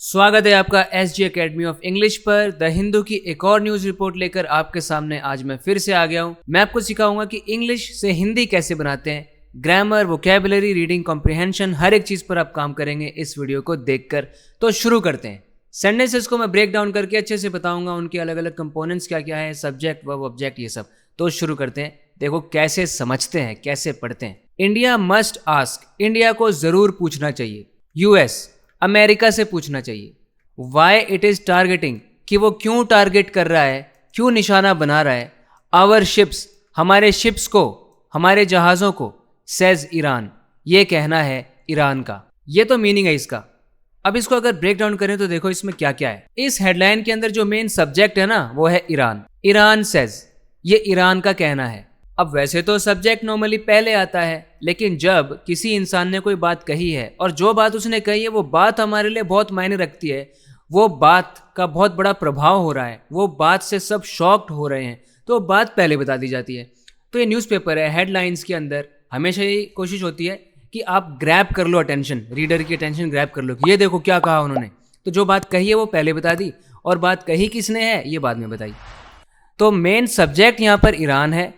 स्वागत है आपका SG एकेडमी ऑफ इंग्लिश पर। द हिंदू की एक और न्यूज रिपोर्ट लेकर आपके सामने आज मैं फिर से आ गया हूं। मैं आपको सिखाऊंगा कि इंग्लिश से हिंदी कैसे बनाते हैं। ग्रामर, वोकैबुलरी, रीडिंग कॉम्प्रिहेंशन, हर एक चीज पर आप काम करेंगे इस वीडियो को देखकर। तो शुरू करते हैं। सेंटेंसेस को मैं ब्रेक डाउन करके अच्छे से बताऊंगा, उनके अलग अलग कंपोनेंट्स क्या क्या है, सब्जेक्ट, वर्ब, ऑब्जेक्ट, ये सब। तो शुरू करते हैं। देखो कैसे समझते हैं, कैसे पढ़ते हैं। इंडिया मस्ट आस्क, इंडिया को जरूर पूछना चाहिए। यूएस, अमेरिका से पूछना चाहिए। वाई इट इज टारगेटिंग, कि वो क्यों टारगेट कर रहा है, क्यों निशाना बना रहा है। आवर शिप्स, हमारे शिप्स को, हमारे जहाज़ों को। सेज ईरान, ये कहना है ईरान का। ये तो मीनिंग है इसका। अब इसको अगर ब्रेक डाउन करें तो देखो इसमें क्या क्या है। इस हेडलाइन के अंदर जो मेन सब्जेक्ट है ना, वो है ईरान। ईरान सेज, ये ईरान का कहना है। अब वैसे तो सब्जेक्ट नॉर्मली पहले आता है, लेकिन जब किसी इंसान ने कोई बात कही है और जो बात उसने कही है वो बात हमारे लिए बहुत मायने रखती है, वो बात का बहुत बड़ा प्रभाव हो रहा है, वो बात से सब शॉक्ड हो रहे हैं, तो बात पहले बता दी जाती है। तो ये न्यूज़पेपर है, हेडलाइंस के अंदर हमेशा ये कोशिश होती है कि आप ग्रैब कर लो अटेंशन, रीडर की अटेंशन ग्रैब कर लो कि ये देखो क्या कहा उन्होंने। तो जो बात कही है वो पहले बता दी, और बात कही किसने है ये बाद में बताई। तो मेन सब्जेक्ट यहाँ पर ईरान है,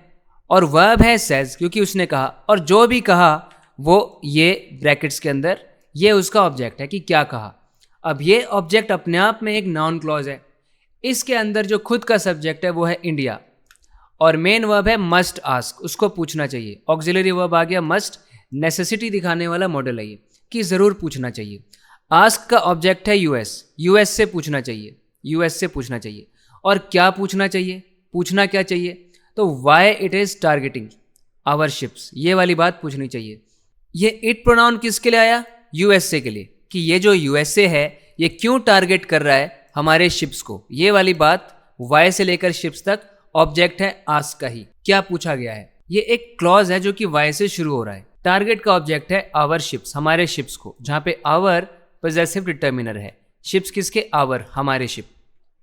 और वर्ब है सेज, क्योंकि उसने कहा, और जो भी कहा वो ये ब्रैकेट्स के अंदर ये उसका ऑब्जेक्ट है कि क्या कहा। अब ये ऑब्जेक्ट अपने आप में एक नाउन क्लॉज है। इसके अंदर जो खुद का सब्जेक्ट है वो है इंडिया, और मेन वर्ब है मस्ट आस्क, उसको पूछना चाहिए। ऑक्सिलरी वर्ब आ गया मस्ट, नेसेसिटी दिखाने वाला मॉडल है ये कि ज़रूर पूछना चाहिए। आस्क का ऑब्जेक्ट है यूएस, यूएस से पूछना चाहिए, यूएस से पूछना चाहिए। और क्या पूछना चाहिए, पूछना क्या चाहिए, तो why it is targeting our ships, ये वाली बात पूछनी चाहिए। ये इट प्रोनाउन किसके लिए आया, यूएसए के लिए, कि ये जो यूएसए है ये क्यों टारगेट कर रहा है हमारे शिप्स को। ये वाली बात वाई से लेकर शिप्स तक ऑब्जेक्ट है आस्क का ही। क्या पूछा गया है, ये एक क्लॉज है जो कि वाई से शुरू हो रहा है। टारगेट का ऑब्जेक्ट है आवर शिप्स, हमारे शिप्स को, जहां पे आवर पॉजेसिव डिटर्मिनर है। शिप्स किसके, आवर, हमारे शिप।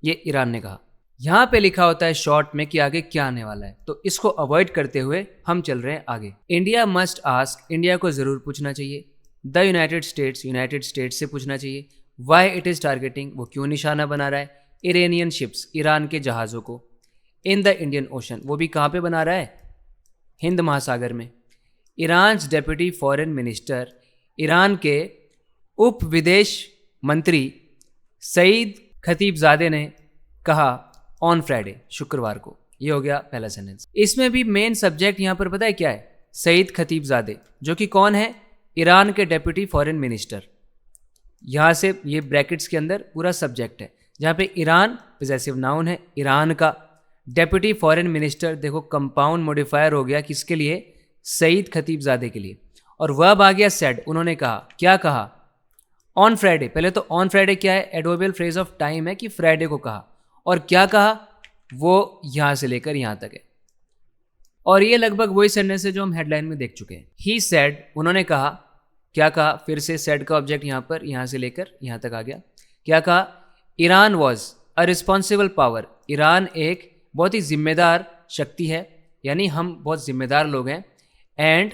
ये ईरान ने कहा। यहाँ पे लिखा होता है शॉर्ट में कि आगे क्या आने वाला है, तो इसको अवॉइड करते हुए हम चल रहे हैं आगे। इंडिया मस्ट आस्क, इंडिया को जरूर पूछना चाहिए। The United states, United states से पूछना चाहिए। वाई इट इज टारगेटिंग, वो क्यों निशाना बना रहा है इरानियन शिप्स, ईरान के जहाज़ों को। इन द इंडियन ओशन, वो भी कहाँ पे बना रहा है, हिंद महासागर में। Iran's deputy foreign minister, Iran के उप विदेश मंत्री सईद खतीबजादे ने कहा ऑन फ्राइडे, शुक्रवार को। ये हो गया पहला सेंटेंस। इसमें भी मेन सब्जेक्ट यहाँ पर पता है क्या है, सईद खतीबजादे, जो कि कौन है, ईरान के डेप्यूटी फॉरेन मिनिस्टर। यहाँ से ये ब्रैकेट्स के अंदर पूरा सब्जेक्ट है, जहाँ पे ईरान पॉजेसिव नाउन है, ईरान का डेप्यूटी फॉरेन मिनिस्टर, देखो कंपाउंड मॉडिफायर हो गया किसके लिए, सईद खतीबजादे के लिए। और वर्ब आ गया सेड, उन्होंने कहा। क्या कहा, ऑन फ्राइडे। पहले तो ऑन फ्राइडे क्या है, एडवर्बियल फ्रेज ऑफ टाइम है कि फ्राइडे को कहा, और क्या कहा, वो यहां से लेकर यहां तक है। और ये लगभग वही सेंटेंस है जो हम हेडलाइन में देख चुके हैं। ही सेड, उन्होंने कहा। क्या कहा, फिर से सेड का ऑब्जेक्ट यहां पर, यहां से लेकर यहां तक आ गया। क्या कहा, Iran was a responsible power, Iran एक बहुत ही जिम्मेदार शक्ति है, यानी हम बहुत जिम्मेदार लोग हैं। एंड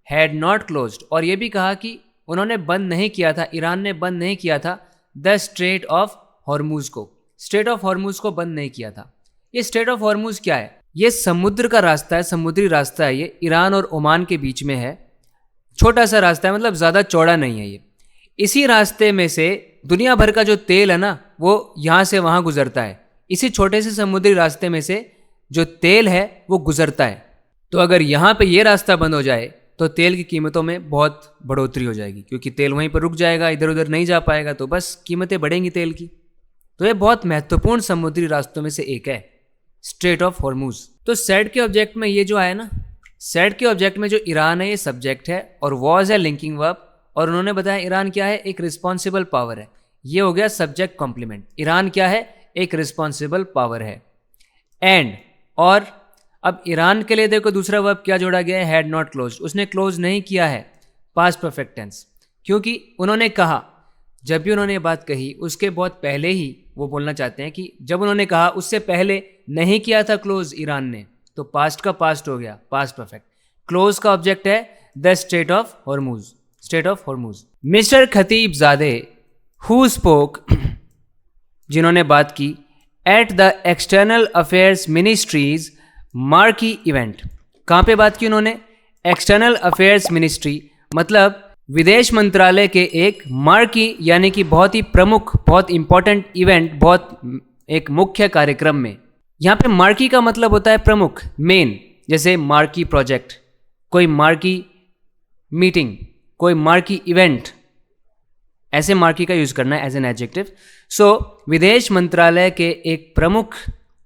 हैड नॉट क्लोज्ड, और ये भी कहा कि उन्होंने बंद नहीं किया था, ईरान ने बंद नहीं किया था द स्ट्रेट ऑफ हॉर्मूज को, स्ट्रेट ऑफ हॉर्मूज को बंद नहीं किया था। ये स्ट्रेट ऑफ हॉर्मूज क्या है, ये समुद्र का रास्ता है, समुद्री रास्ता है, ये ईरान और ओमान के बीच में है। छोटा सा रास्ता है, मतलब ज़्यादा चौड़ा नहीं है ये। इसी रास्ते में से दुनिया भर का जो तेल है ना, वो यहाँ से वहाँ गुजरता है। इसी छोटे से समुद्री रास्ते में से जो तेल है वो गुजरता है। तो अगर यहाँ पे ये रास्ता बंद हो जाए तो तेल की कीमतों में बहुत बढ़ोतरी हो जाएगी, क्योंकि तेल वहीं पर रुक जाएगा, इधर उधर नहीं जा पाएगा, तो बस कीमतें बढ़ेंगी तेल की। तो ये बहुत महत्वपूर्ण समुद्री रास्तों में से एक है, स्ट्रेट ऑफ हॉर्मूज। तो सेड के ऑब्जेक्ट में ये जो आया ना, सेड के ऑब्जेक्ट में जो ईरान है ये सब्जेक्ट है, और वॉज है लिंकिंग वर्ब, और उन्होंने बताया ईरान क्या है, एक रिस्पॉन्सिबल पावर है। ये हो गया सब्जेक्ट कॉम्प्लीमेंट। ईरान क्या है, एक रिस्पॉन्सिबल पावर है। एंड, और अब ईरान के लिए देखो दूसरा वर्ब क्या जोड़ा गया है, हैड नॉट क्लोज्ड, उसने क्लोज नहीं किया है, पास्ट परफेक्ट टेंस, क्योंकि उन्होंने कहा, जब भी उन्होंने ये बात कही उसके बहुत पहले ही वो बोलना चाहते हैं कि जब उन्होंने कहा उससे पहले नहीं किया था क्लोज ईरान ने, तो पास्ट का पास्ट हो गया, पास्ट परफेक्ट। क्लोज का ऑब्जेक्ट है the strait of Hormuz, strait of Hormuz. Mister Khatibzadeh who spoke, जिन्होंने बात की, at the external affairs ministry's marquee event. कहाँ पे बात की उन्होंने? एक्सटर्नल अफेयर्स मिनिस्ट्री मतलब विदेश मंत्रालय के एक मार्की यानी कि बहुत ही प्रमुख, बहुत इंपॉर्टेंट इवेंट, बहुत एक मुख्य कार्यक्रम में। यहाँ पे मार्की का मतलब होता है प्रमुख, मेन, जैसे मार्की प्रोजेक्ट, कोई मार्की मीटिंग, कोई मार्की इवेंट, ऐसे मार्की का यूज करना है एज एन एडजेक्टिव। सो विदेश मंत्रालय के एक प्रमुख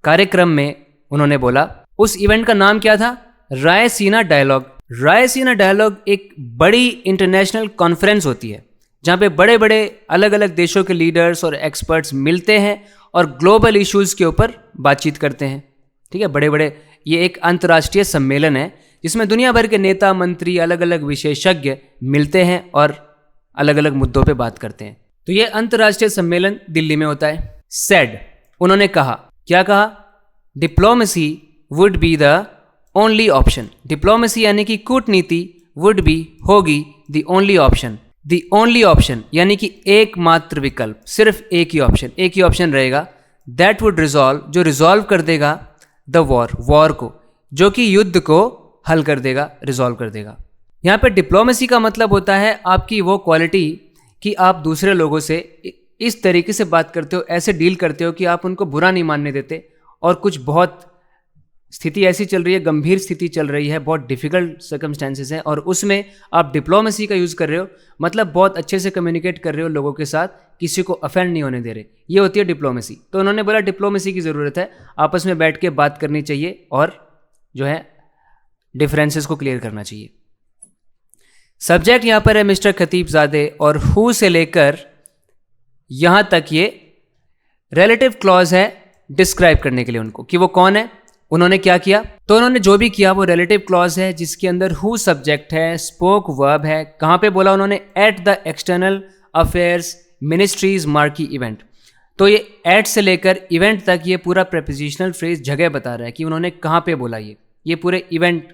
कार्यक्रम में उन्होंने बोला, उस इवेंट का नाम क्या था? रायसीना डायलॉग। रायसीना डायलॉग एक बड़ी इंटरनेशनल कॉन्फ्रेंस होती है जहाँ पे बड़े बड़े अलग अलग देशों के लीडर्स और एक्सपर्ट्स मिलते हैं और ग्लोबल इश्यूज के ऊपर बातचीत करते हैं। ठीक है, बड़े बड़े, ये एक अंतर्राष्ट्रीय सम्मेलन है जिसमें दुनिया भर के नेता, मंत्री, अलग अलग विशेषज्ञ मिलते हैं और अलग अलग मुद्दों पे बात करते हैं। तो ये अंतर्राष्ट्रीय सम्मेलन दिल्ली में होता है। सेड, उन्होंने कहा, क्या कहा? Diplomacy would be the only option. Diplomacy यानी कि कूटनीति, वुड बी, होगी, the only option. The only option यानी कि एकमात्र विकल्प, सिर्फ एक ही ऑप्शन, एक ही ऑप्शन रहेगा। दैट वुड रिजॉल्व, जो रिजॉल्व कर देगा द वॉर, वॉर को, जो कि युद्ध को हल कर देगा, रिजॉल्व कर देगा। यहाँ पे डिप्लोमेसी का मतलब होता है आपकी वो क्वालिटी कि आप दूसरे लोगों से इस तरीके से बात करते हो, ऐसे डील करते हो कि आप उनको बुरा नहीं मानने देते, और कुछ बहुत स्थिति ऐसी चल रही है, गंभीर स्थिति चल रही है, बहुत डिफिकल्ट सर्कमस्टेंसेस हैं, और उसमें आप डिप्लोमेसी का यूज़ कर रहे हो, मतलब बहुत अच्छे से कम्युनिकेट कर रहे हो लोगों के साथ, किसी को अफेंड नहीं होने दे रहे, ये होती है डिप्लोमेसी। तो उन्होंने बोला डिप्लोमेसी की ज़रूरत है, आपस में बैठ के बात करनी चाहिए और जो है डिफरेंसेस को क्लियर करना चाहिए। सब्जेक्ट यहाँ पर है मिस्टर खतीबजादे, और हु से लेकर यहाँ तक ये रिलेटिव क्लॉज है डिस्क्राइब करने के लिए उनको कि वो कौन है, उन्होंने क्या किया। तो उन्होंने जो भी किया वो रिलेटिव क्लॉज है जिसके अंदर हु सब्जेक्ट है, स्पोक वर्ब है। कहाँ पे बोला उन्होंने? Eight the external affairs ministry's marquee event. तो ये एट से लेकर इवेंट तक ये पूरा प्रेपोजिशनल फ्रेज जगह बता रहा है कि उन्होंने कहाँ पे बोला, ये पूरे इवेंट,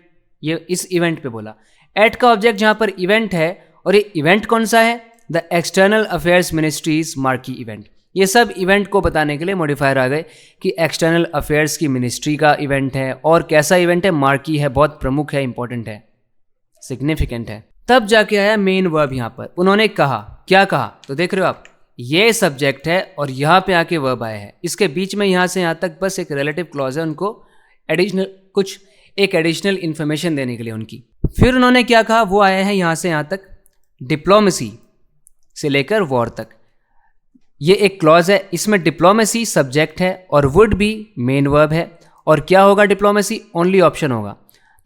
ये इस इवेंट पे बोला। एट का ऑब्जेक्ट जहाँ पर इवेंट है, और ये इवेंट कौन सा है? The external affairs ministry's marquee event. ये सब इवेंट को बताने के लिए मॉडिफायर आ गए कि एक्सटर्नल अफेयर्स की मिनिस्ट्री का इवेंट है, और कैसा इवेंट है? मार्की है, बहुत प्रमुख है, इंपॉर्टेंट है, सिग्निफिकेंट है। तब जाके आया मेन वर्ब। यहाँ पर उन्होंने कहा, क्या कहा? तो देख रहे हो आप, ये सब्जेक्ट है और यहाँ पे आके वर्ब आया है, इसके बीच में यहाँ से यहाँ तक बस एक रिलेटिव क्लॉज है, उनको एडिशनल कुछ एक एडिशनल इन्फॉर्मेशन देने के लिए उनकी। फिर उन्होंने क्या कहा? वो आया है यहाँ से यहाँ तक, डिप्लोमेसी से लेकर वॉर तक। ये एक क्लॉज है, इसमें डिप्लोमेसी सब्जेक्ट है और वुड बी मेन वर्ब है, और क्या होगा? डिप्लोमेसी ओनली ऑप्शन होगा।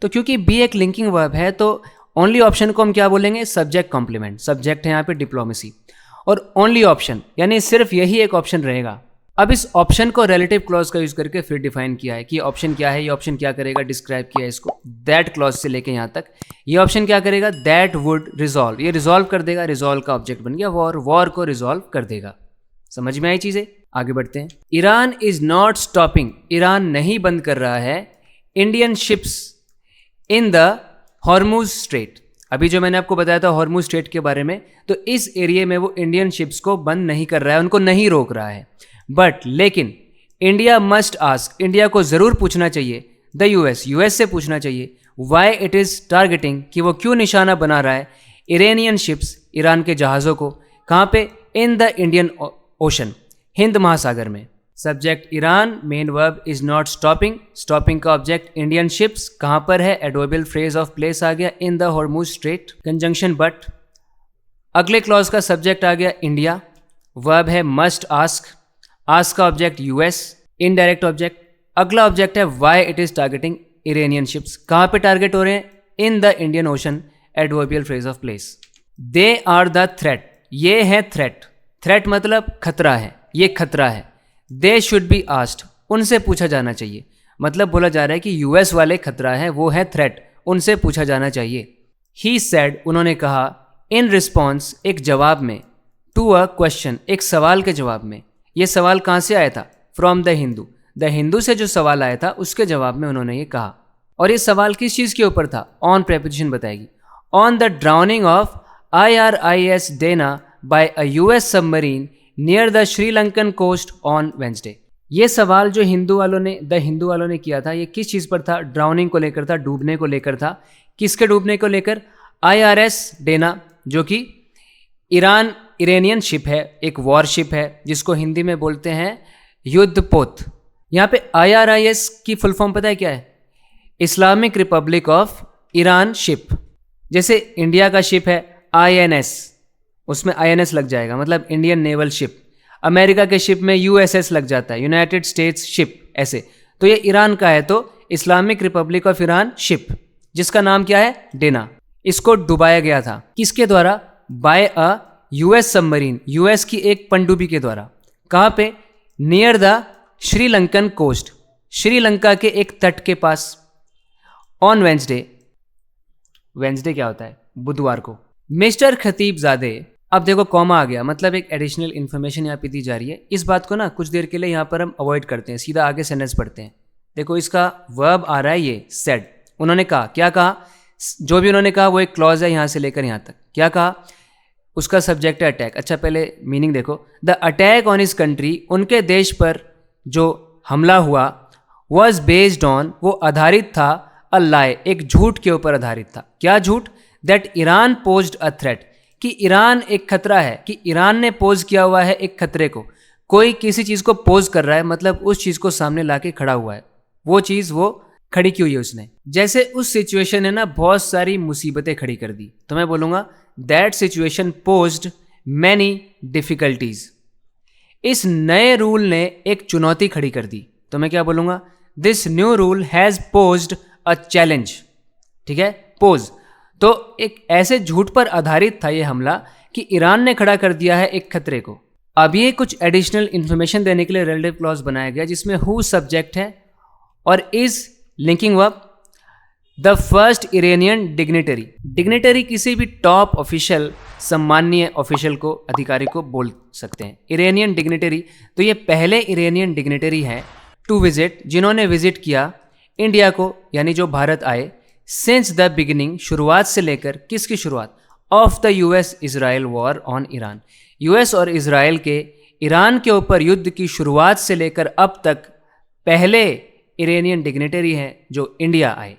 तो क्योंकि बी एक लिंकिंग वर्ब है तो ओनली ऑप्शन को हम क्या बोलेंगे? Subject complement. सब्जेक्ट है यहाँ पे डिप्लोमेसी, और ओनली ऑप्शन यानी सिर्फ यही एक ऑप्शन रहेगा। अब इस ऑप्शन को रिलेटिव क्लॉज का यूज करके फिर डिफाइन किया है कि ऑप्शन क्या है, ये ऑप्शन क्या करेगा, डिस्क्राइब किया है इसको दैट क्लॉज से लेके यहाँ तक। ये ऑप्शन क्या करेगा? दैट वुड रिजॉल्व, ये रिजॉल्व कर देगा, रिजॉल्व का ऑब्जेक्ट बन गया वॉर, वॉर को रिजॉल्व कर देगा। समझ में आई चीजें? आगे बढ़ते हैं। Iran is not stopping, Iran नहीं बंद कर रहा है Indian ships in the Hormuz strait. अभी जो मैंने आपको बताया था हॉर्मुज स्ट्रेट के बारे में, तो इस एरिया में वो इंडियन शिप्स को बंद नहीं कर रहा है, उनको नहीं रोक रहा है। बट लेकिन इंडिया मस्ट आस्क, इंडिया को जरूर पूछना चाहिए, द यूएस, यूएस से पूछना चाहिए, वाई इट इज टारगेटिंग, कि वो क्यों निशाना बना रहा है इरानियन शिप्स, ईरान के जहाज़ों को। कहाँ पे? इन द इंडियन ओशन, हिंद महासागर में। Subject Iran, main verb is not stopping, stopping का ऑब्जेक्ट इंडियन शिप्स। कहाँ पर है? एडवर्बियल फ्रेज ऑफ प्लेस आ गया, in the Hormuz strait, conjunction but. अगले क्लॉज का सब्जेक्ट आ गया इंडिया, वर्ब है मस्ट आस्क, आस्क का ऑब्जेक्ट यूएस, इनडायरेक्ट ऑब्जेक्ट। अगला ऑब्जेक्ट है why it is targeting Iranian ships, कहाँ पे टारगेट हो रहे हैं? इन the Indian ocean, adverbial phrase of place. They are the threat, ये है थ्रेट, थ्रेट मतलब खतरा है, ये खतरा है। दे शुड बी आस्क्ड, उनसे पूछा जाना चाहिए, मतलब बोला जा रहा है कि यूएस वाले खतरा है, वो है थ्रेट, उनसे पूछा जाना चाहिए। ही सेड, उन्होंने कहा, इन रिस्पॉन्स, एक जवाब में, टू अ क्वेश्चन, एक सवाल के जवाब में। ये सवाल कहाँ से आया था? From the Hindu, the Hindu से जो सवाल आया था उसके जवाब में उन्होंने ये कहा। और ये सवाल किस चीज़ के ऊपर था? ऑन प्रेपोजिशन बताएगी। On the drowning of IRIS Dena by a US submarine near the Sri Lankan coast on Wednesday. ये सवाल जो हिंदू वालों ने किया था, ये किस चीज़ पर था? ड्राउनिंग को लेकर था, डूबने को लेकर था। किसके डूबने को लेकर? IRS डेना, जो कि इरानियन शिप है, एक वॉरशिप है जिसको हिंदी में बोलते हैं युद्धपोत। यहाँ पे IRIS की फुल फॉर्म पता है क्या है? Islamic Republic of Iran ship. जैसे इंडिया का शिप है INS, उसमें INS लग जाएगा, मतलब इंडियन नेवल शिप। अमेरिका के शिप में USS लग जाता है, यूनाइटेड स्टेट्स शिप, ऐसे। तो ये ईरान का है, तो Islamic Republic of Iran ship, जिसका नाम क्या है? डेना। इसको डुबाया गया था किसके द्वारा? By a US submarine, US की एक पनडुब्बी के द्वारा। कहाँ पे? Near the Sri Lankan coast, Sri Lanka के एक तट के पास। ऑन वेंसडे, वेंसडे क्या होता है? बुधवार को। मिस्टर खतीबजादे, अब देखो कॉमा आ गया, मतलब एक एडिशनल इन्फॉर्मेशन यहाँ पे दी जा रही है। इस बात को ना कुछ देर के लिए यहाँ पर हम अवॉइड करते हैं, सीधा आगे सेंटेंस पढ़ते हैं। देखो इसका वर्ब आ रहा है ये सेड। उन्होंने कहा, क्या कहा? जो भी उन्होंने कहा वो एक क्लॉज है यहाँ से लेकर यहाँ तक। क्या कहा? उसका सब्जेक्ट है अटैक। अच्छा पहले मीनिंग देखो। The attack on his country, उनके देश पर जो हमला हुआ, वॉज बेस्ड ऑन, वो आधारित था, अ लाई, एक झूठ के ऊपर आधारित था। क्या झूठ? That Iran posed a threat, कि ईरान एक खतरा है, कि ईरान ने पोज किया हुआ है एक खतरे को। कोई किसी चीज़ को पोज कर रहा है, मतलब उस चीज़ को सामने लाके खड़ा हुआ है, वो चीज़ वो खड़ी की हुई है उसने। जैसे उस सिचुएशन ने ना बहुत सारी मुसीबतें खड़ी कर दी, तो मैं बोलूँगा that situation posed many difficulties. इस नए रूल ने एक चुनौती खड़ी कर दी, तो मैं क्या बोलूँगा? This new rule has posed a challenge. ठीक है, पोज। तो एक ऐसे झूठ पर आधारित था ये हमला कि ईरान ने खड़ा कर दिया है एक खतरे को। अब ये कुछ एडिशनल इंफॉर्मेशन देने के लिए रिलेटिव क्लॉज बनाया गया, जिसमें हु सब्जेक्ट है और is linking verb. The first Iranian dignitary, dignitary किसी भी टॉप ऑफिशियल, सम्मानीय ऑफिशियल को, अधिकारी को बोल सकते हैं। इरानियन डिग्निटरी, तो ये पहले इरानियन डिग्निटरी हैं टू विजिट, जिन्होंने विजिट किया इंडिया को, यानी जो भारत आए। सिंस द बिगिनिंग, शुरुआत से लेकर, किसकी शुरुआत? Of the US Israel war on Iran, US और इजराइल के ईरान के ऊपर युद्ध की शुरुआत से लेकर अब तक पहले इरानियन डिग्निटरी हैं जो इंडिया आए।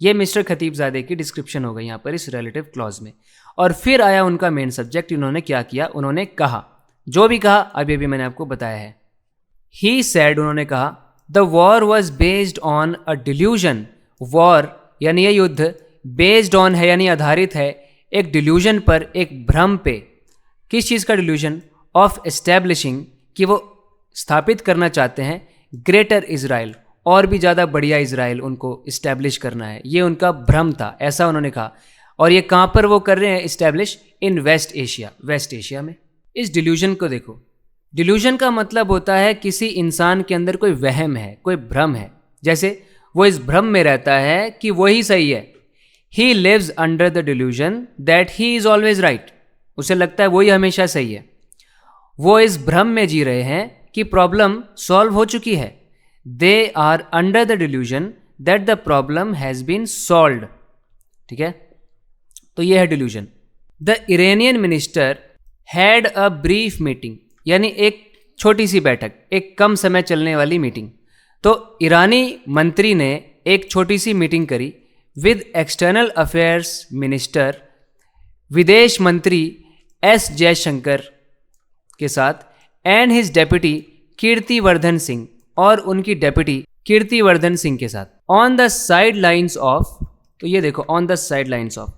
ये मिस्टर खतीबजादे की डिस्क्रिप्शन हो गई यहाँ पर इस रिलेटिव क्लॉज में। और फिर आया उनका मेन सब्जेक्ट। इन्होंने क्या किया? उन्होंने कहा, जो भी कहा अभी अभी मैंने आपको बताया है। ही सेड, उन्होंने कहा, the war was based on a delusion. War यानी यह युद्ध, बेस्ड ऑन है यानी आधारित है एक डिल्यूजन पर, एक भ्रम पे। किस चीज़ का डिल्यूजन? ऑफ एस्टैब्लिशिंग, कि वो स्थापित करना चाहते हैं ग्रेटर इजराइल, और भी ज़्यादा बढ़िया इजराइल उनको इस्टेब्लिश करना है, ये उनका भ्रम था, ऐसा उन्होंने कहा। और ये कहाँ पर वो कर रहे हैं इस्टेब्लिश? इन वेस्ट एशिया, वेस्ट एशिया में। इस डिल्यूजन को देखो, डिल्यूजन का मतलब होता है किसी इंसान के अंदर कोई वहम है, कोई भ्रम है। जैसे वो इस भ्रम में रहता है कि वही सही है। He lives under the delusion that he is always right, उसे लगता है वही हमेशा सही है। वो इस भ्रम में जी रहे हैं कि प्रॉब्लम सॉल्व हो चुकी है। They are under the delusion that the problem has been solved. ठीक है, तो ये है delusion. The Iranian minister had a brief meeting, यानी एक छोटी सी बैठक, एक कम समय चलने वाली मीटिंग। तो ईरानी मंत्री ने एक छोटी सी मीटिंग करी विद एक्सटर्नल अफेयर्स मिनिस्टर, विदेश मंत्री एस जयशंकर के साथ, and his deputy Kirtivardhan Singh, और उनकी डेप्यूटी कीर्तिवर्धन सिंह के साथ। On the side lines of, तो ये देखो on the side lines of,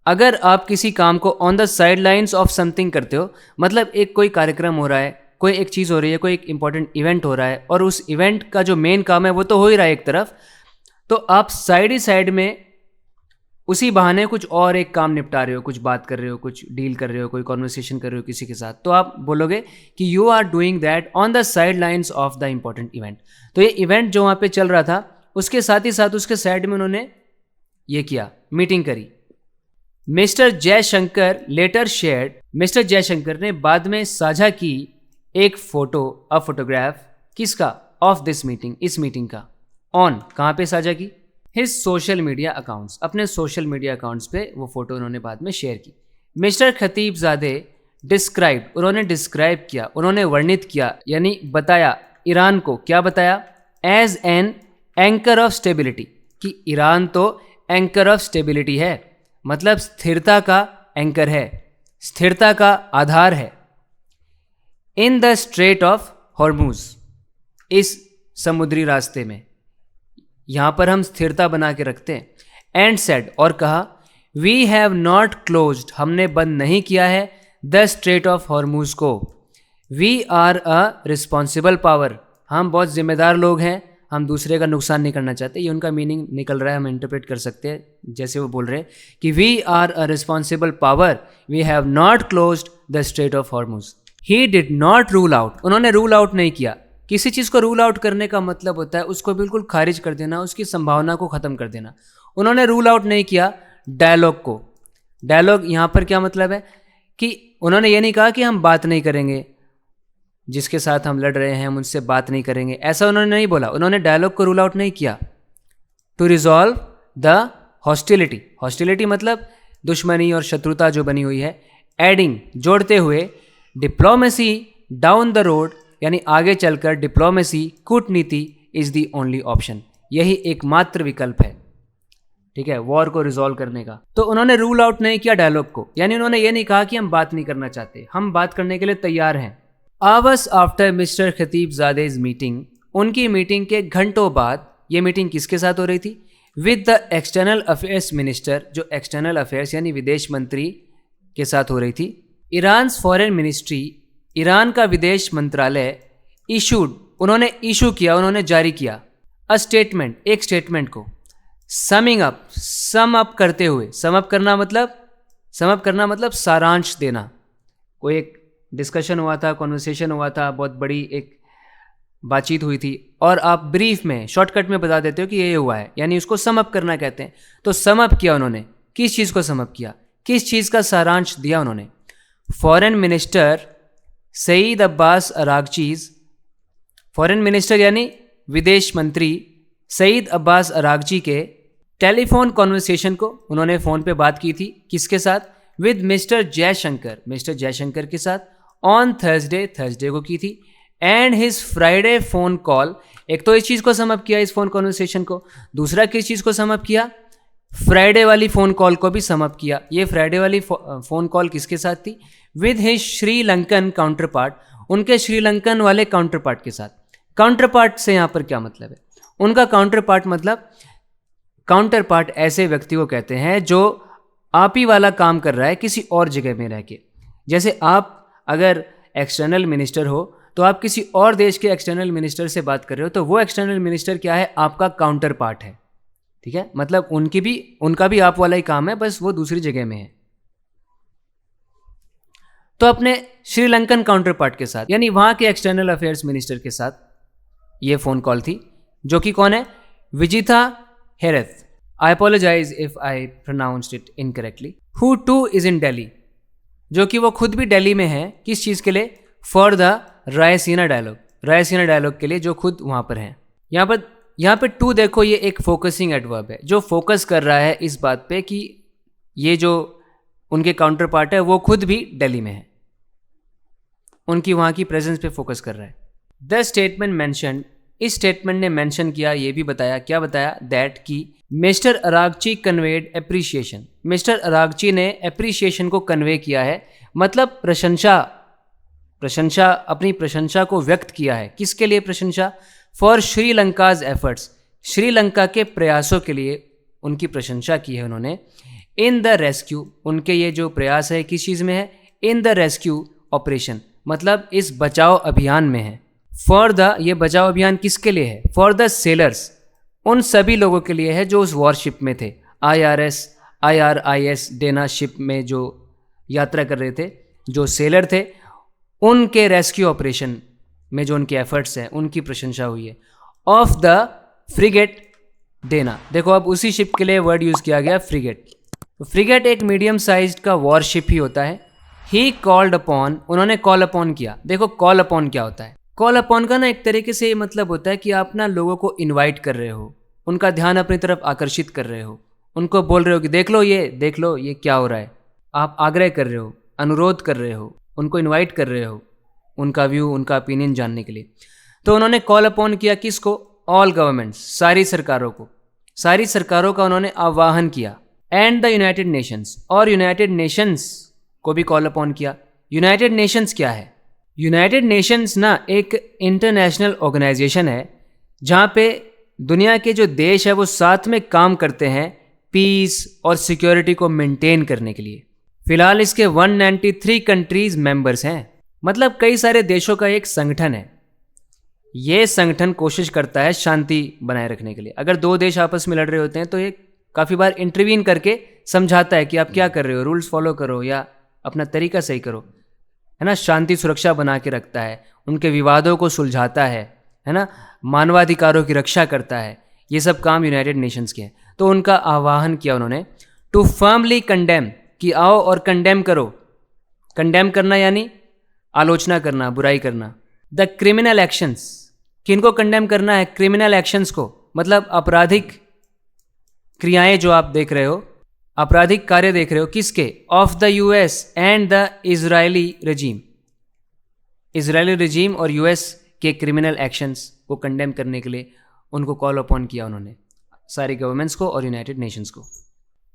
अगर आप किसी काम को on the side lines of something करते हो, मतलब एक कोई कार्यक्रम हो रहा है, कोई एक चीज़ हो रही है, कोई एक इंपॉर्टेंट इवेंट हो रहा है, और उस इवेंट का जो मेन काम है वो तो हो ही रहा है एक तरफ, तो आप साइड ही साइड में उसी बहाने कुछ और एक काम निपटा रहे हो, कुछ बात कर रहे हो, कुछ डील कर रहे हो, कोई कॉन्वर्सेशन कर रहे हो किसी के साथ, तो आप बोलोगे कि you are doing that on the side lines of the important event. तो ये इवेंट जो वहाँ पे चल रहा था, उसके साथ ही साथ उसके साइड में उन्होंने ये किया, मीटिंग करी। Mister Jaishankar later shared, mister Jaishankar ने बाद में साझा की एक फोटो, अ फोटोग्राफ, किसका? ऑफ दिस मीटिंग, इस मीटिंग का। ऑन, कहाँ पे साझा की? हिज सोशल मीडिया अकाउंट्स, अपने सोशल मीडिया अकाउंट्स पे वो फोटो उन्होंने बाद में शेयर की। मिस्टर खतीबजादे डिस्क्राइब, उन्होंने डिस्क्राइब किया, उन्होंने वर्णित किया यानी बताया ईरान को, क्या बताया, as an anchor of stability, कि ईरान तो एंकर ऑफ स्टेबिलिटी है, मतलब स्थिरता का एंकर है, स्थिरता का आधार है। In the strait of Hormuz, इस समुद्री रास्ते में, यहां पर हम स्थिरता बना के रखते हैं। एंड सेड, और कहा, वी हैव नॉट क्लोज्ड, हमने बंद नहीं किया है, द स्ट्रेट ऑफ हॉर्मूज को। We are a responsible power, हम बहुत जिम्मेदार लोग हैं, हम दूसरे का नुकसान नहीं करना चाहते। ये उनका मीनिंग निकल रहा है, हम इंटरप्रेट कर सकते हैं जैसे वो बोल रहे हैं कि we are a responsible power, we have not closed the strait of Hormuz. He did not rule out, उन्होंने रूल आउट नहीं किया। किसी चीज़ को रूल आउट करने का मतलब होता है उसको बिल्कुल खारिज कर देना, उसकी संभावना को ख़त्म कर देना। उन्होंने रूल आउट नहीं किया डायलॉग को। डायलॉग यहाँ पर क्या मतलब है कि उन्होंने ये नहीं कहा कि हम बात नहीं करेंगे, जिसके साथ हम लड़ रहे हैं हम उनसे बात नहीं करेंगे, ऐसा उन्होंने नहीं बोला। उन्होंने डायलॉग को रूल आउट नहीं किया। To resolve the hostility, hostility मतलब दुश्मनी और शत्रुता जो बनी हुई है। एडिंग, जोड़ते हुए, डिप्लोमेसी डाउन द रोड, यानी आगे चलकर डिप्लोमेसी, कूटनीति इज द ओनली ऑप्शन, यही एकमात्र विकल्प है, ठीक है, वॉर को रिजॉल्व करने का। तो उन्होंने रूल आउट नहीं किया डायलॉग को, यानी उन्होंने ये नहीं कहा कि हम बात नहीं करना चाहते, हम बात करने के लिए तैयार हैं। आवर्स आफ्टर मिस्टर खतीबजादेज मीटिंग, उनकी मीटिंग के घंटों बाद, ये मीटिंग किसके साथ हो रही थी, with the external affairs minister, जो एक्सटर्नल अफेयर्स यानी विदेश मंत्री के साथ हो रही थी। ईरान्स फॉरेन मिनिस्ट्री, ईरान का विदेश मंत्रालय, इशूड, उन्होंने इशू किया, उन्होंने जारी किया, अ स्टेटमेंट, एक स्टेटमेंट को, समिंग अप, सम अप करते हुए, सम अप करना मतलब सारांश देना। कोई एक डिस्कशन हुआ था, कॉन्वर्सेशन हुआ था, बहुत बड़ी एक बातचीत हुई थी, और आप ब्रीफ में, शॉर्टकट में बता देते हो कि ये हुआ है, यानी उसको सम अप करना कहते हैं। तो सम अप किया उन्होंने, किस चीज़ को सम अप किया, किस चीज़ का सारांश दिया उन्होंने। Foreign minister Seyed Abbas Araghchi's, foreign minister यानी विदेश मंत्री सईद अब्बास अरागची के टेलीफोन कॉन्वर्सेशन को, उन्होंने फ़ोन पे बात की थी, किसके साथ, with mister Jaishankar, mister Jaishankar के साथ, ऑन थर्सडे को की थी। And his Friday phone call, एक तो इस चीज़ को समअप किया, इस फ़ोन कॉन्वर्सेशन को, दूसरा किस चीज़ को समअप किया, फ्राइडे वाली फ़ोन कॉल को भी समअप किया। ये फ्राइडे वाली फ़ोन कॉल किसके साथ थी, with his Sri Lankan counter part, उनके श्रीलंकन वाले काउंटर पार्ट के साथ। काउंटर पार्ट से यहाँ पर क्या मतलब है, उनका काउंटर पार्ट मतलब, काउंटर पार्ट ऐसे व्यक्ति को कहते हैं जो आप ही वाला काम कर रहा है किसी और जगह में रह के। जैसे आप अगर एक्सटर्नल मिनिस्टर हो तो आप किसी और देश के एक्सटर्नल मिनिस्टर से बात कर रहे हो, तो वो एक्सटर्नल मिनिस्टर क्या है, आपका काउंटर पार्ट है, ठीक है, मतलब उनका भी आप वाला ही काम है, बस वो दूसरी जगह में है। तो अपने श्रीलंकन काउंटर पार्ट के साथ, यानी वहां के एक्सटर्नल अफेयर्स मिनिस्टर के साथ ये फ़ोन कॉल थी, जो कि कौन है, Vijitha Herath, I apologise if I pronounced it incorrectly, who too is in Delhi, जो कि वो खुद भी दिल्ली में है, किस चीज़ के लिए, for the Raisina dialogue, Raisina dialogue के लिए, जो खुद वहाँ पर हैं। यहाँ पे टू देखो, ये एक फोकसिंग एडवर्ब है जो फोकस कर रहा है इस बात पे कि ये जो उनके काउंटर पार्ट है वो खुद भी दिल्ली में है, उनकी वहाँ की प्रेजेंस पे फोकस कर रहा है। द स्टेटमेंट मैंशन, इस स्टेटमेंट ने मेंशन किया, ये भी बताया, क्या बताया, दैट कि mister Araghchi conveyed appreciation, mister Araghchi ने एप्रिसिएशन को कन्वे किया है, मतलब प्रशंसा, अपनी प्रशंसा को व्यक्त किया है। किसके लिए प्रशंसा, फॉर श्रीलंकाज एफर्ट्स, श्रीलंका के प्रयासों के लिए उनकी प्रशंसा की है उन्होंने। इन द रेस्क्यू, उनके ये जो प्रयास है किस चीज़ में है, इन द रेस्क्यू ऑपरेशन, मतलब इस बचाव अभियान में है। फॉर द, ये बचाव अभियान किसके लिए है, फॉर द सेलर्स, उन सभी लोगों के लिए है जो उस वॉरशिप में थे, IRIS डेना शिप में जो यात्रा कर रहे थे, जो सेलर थे, उनके रेस्क्यू ऑपरेशन में जो उनके एफर्ट्स हैं उनकी प्रशंसा हुई है। ऑफ द फ्रिगेट डेना, देखो अब उसी शिप के लिए वर्ड यूज़ किया गया फ्रिगेट। तो फ्रिगेट एक मीडियम साइज्ड का वॉरशिप ही होता है। ही कॉल्ड अपॉन, उन्होंने कॉल अपॉन किया। देखो कॉल अपॉन क्या होता है, कॉल अपॉन का ना एक तरीके से ये मतलब होता है कि आप ना लोगों को इनवाइट कर रहे हो, उनका ध्यान अपनी तरफ आकर्षित कर रहे हो, उनको बोल रहे हो कि देख लो ये क्या हो रहा है, आप आग्रह कर रहे हो, अनुरोध कर रहे हो, उनको इनवाइट कर रहे हो उनका व्यू, उनका ओपिनियन जानने के लिए। तो उन्होंने कॉल अपॉन किया किसको? ऑल गवर्नमेंट्स, सारी सरकारों को, सारी सरकारों का उन्होंने आह्वान किया। एंड द यूनाइटेड नेशंस, और यूनाइटेड नेशंस को भी कॉल अपॉन किया। यूनाइटेड नेशंस क्या है? यूनाइटेड नेशंस ना एक इंटरनेशनल ऑर्गेनाइजेशन है जहाँ पे दुनिया के जो देश है वो साथ में काम करते हैं पीस और सिक्योरिटी को मेंटेन करने के लिए। फिलहाल इसके 193 कंट्रीज मेंबर्स हैं, मतलब कई सारे देशों का एक संगठन है। ये संगठन कोशिश करता है शांति बनाए रखने के लिए। अगर दो देश आपस में लड़ रहे होते हैं तो ये काफ़ी बार इंटरवीन करके समझाता है कि आप क्या कर रहे हो, रूल्स फॉलो करो या अपना तरीका सही करो, है ना। शांति सुरक्षा बना के रखता है, उनके विवादों को सुलझाता है ना, मानवाधिकारों की रक्षा करता है। ये सब काम यूनाइटेड नेशंस के हैं। तो उनका आह्वान किया उन्होंने टू फर्मली कंडेम, कि आओ और कंडेम करो। कंडेम करना यानी आलोचना करना, बुराई करना। द क्रिमिनल एक्शंस, किनको कंडेम करना है? क्रिमिनल एक्शंस को, मतलब आपराधिक क्रियाएं जो आप देख रहे हो, आपराधिक कार्य देख रहे हो, किसके? Of the US and the Israeli regime. Israeli regime और यूएस के क्रिमिनल एक्शंस को कंडेम करने के लिए उनको कॉल अपॉन किया उन्होंने, सारी गवर्नमेंट्स को और यूनाइटेड नेशंस को।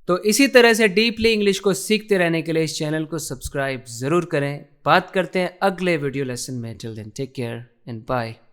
तो इसी तरह से डीपली इंग्लिश को सीखते रहने के लिए इस चैनल को सब्सक्राइब ज़रूर करें। बात करते हैं अगले वीडियो लेसन में। Till then take care and bye.